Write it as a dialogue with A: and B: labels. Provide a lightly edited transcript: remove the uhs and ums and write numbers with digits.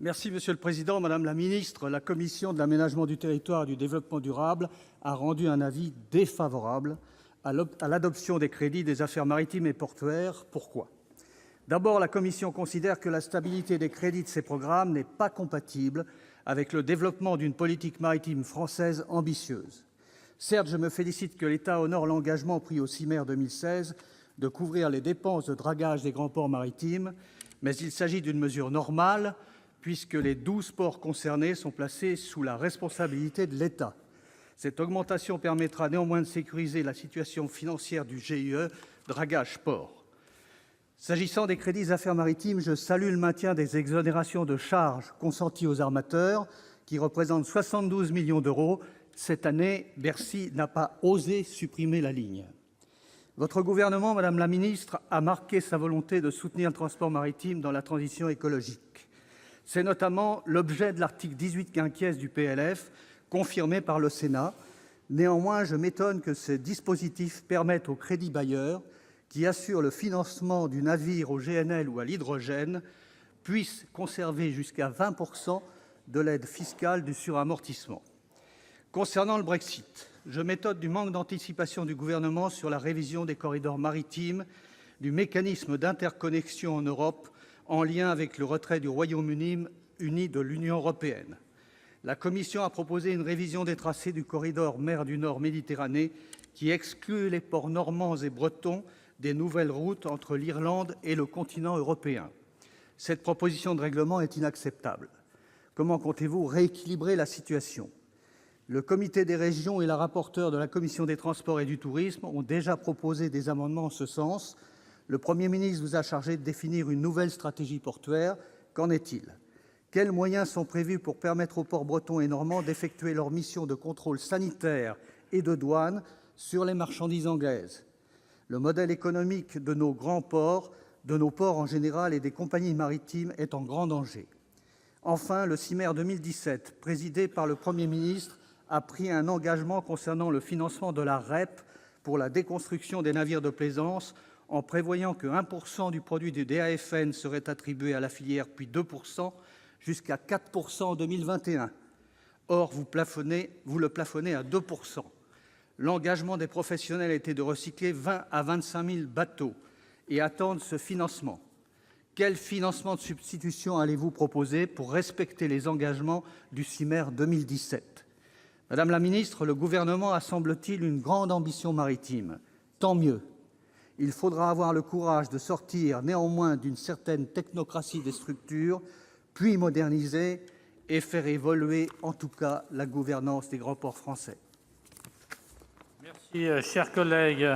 A: Merci, Monsieur le Président. Madame la ministre, la commission de l'aménagement du territoire et du développement durable a rendu un avis défavorable à l'adoption des crédits des affaires maritimes et portuaires. Pourquoi ? D'abord, la commission considère que la stabilité des crédits de ces programmes n'est pas compatible avec le développement d'une politique maritime française ambitieuse. Certes, je me félicite que l'État honore l'engagement pris au CIMer 2016 de couvrir les dépenses de dragage des grands ports maritimes, mais il s'agit d'une mesure normale, puisque les 12 ports concernés sont placés sous la responsabilité de l'État. Cette augmentation permettra néanmoins de sécuriser la situation financière du GIE Dragage Port. S'agissant des crédits affaires maritimes, je salue le maintien des exonérations de charges consenties aux armateurs, qui représentent 72 millions d'euros. Cette année, Bercy n'a pas osé supprimer la ligne. Votre gouvernement, Madame la ministre, a marqué sa volonté de soutenir le transport maritime dans la transition écologique. C'est notamment l'objet de l'article 18 quinquies du PLF, confirmé par le Sénat. Néanmoins, je m'étonne que ce dispositif permette aux crédits bailleurs, qui assurent le financement du navire au GNL ou à l'hydrogène, puissent conserver jusqu'à 20% de l'aide fiscale du suramortissement. Concernant le Brexit, je m'étonne du manque d'anticipation du Gouvernement sur la révision des corridors maritimes, du mécanisme d'interconnexion en Europe, en lien avec le retrait du Royaume-Uni de l'Union européenne. La Commission a proposé une révision des tracés du corridor mer du Nord-Méditerranée qui exclut les ports normands et bretons des nouvelles routes entre l'Irlande et le continent européen. Cette proposition de règlement est inacceptable. Comment comptez-vous rééquilibrer la situation ? Le Comité des régions et la rapporteure de la Commission des transports et du tourisme ont déjà proposé des amendements en ce sens. Le Premier ministre vous a chargé de définir une nouvelle stratégie portuaire. Qu'en est-il ? Quels moyens sont prévus pour permettre aux ports bretons et normands d'effectuer leur mission de contrôle sanitaire et de douane sur les marchandises anglaises ? Le modèle économique de nos grands ports, de nos ports en général et des compagnies maritimes est en grand danger. Enfin, le CIMer 2017, présidé par le Premier ministre, a pris un engagement concernant le financement de la REP pour la déconstruction des navires de plaisance, en prévoyant que 1% du produit du DAFN serait attribué à la filière, puis 2%, jusqu'à 4% en 2021. Or, vous le plafonnez à 2%. L'engagement des professionnels était de recycler 20 à 25 000 bateaux et attendent ce financement. Quel financement de substitution allez-vous proposer pour respecter les engagements du CIMer 2017 ? Madame la ministre, le Gouvernement a, semble-t-il, une grande ambition maritime. Tant mieux. Il faudra avoir le courage de sortir néanmoins d'une certaine technocratie des structures, puis moderniser et faire évoluer, en tout cas, la gouvernance des grands ports français.
B: Merci, chers collègues.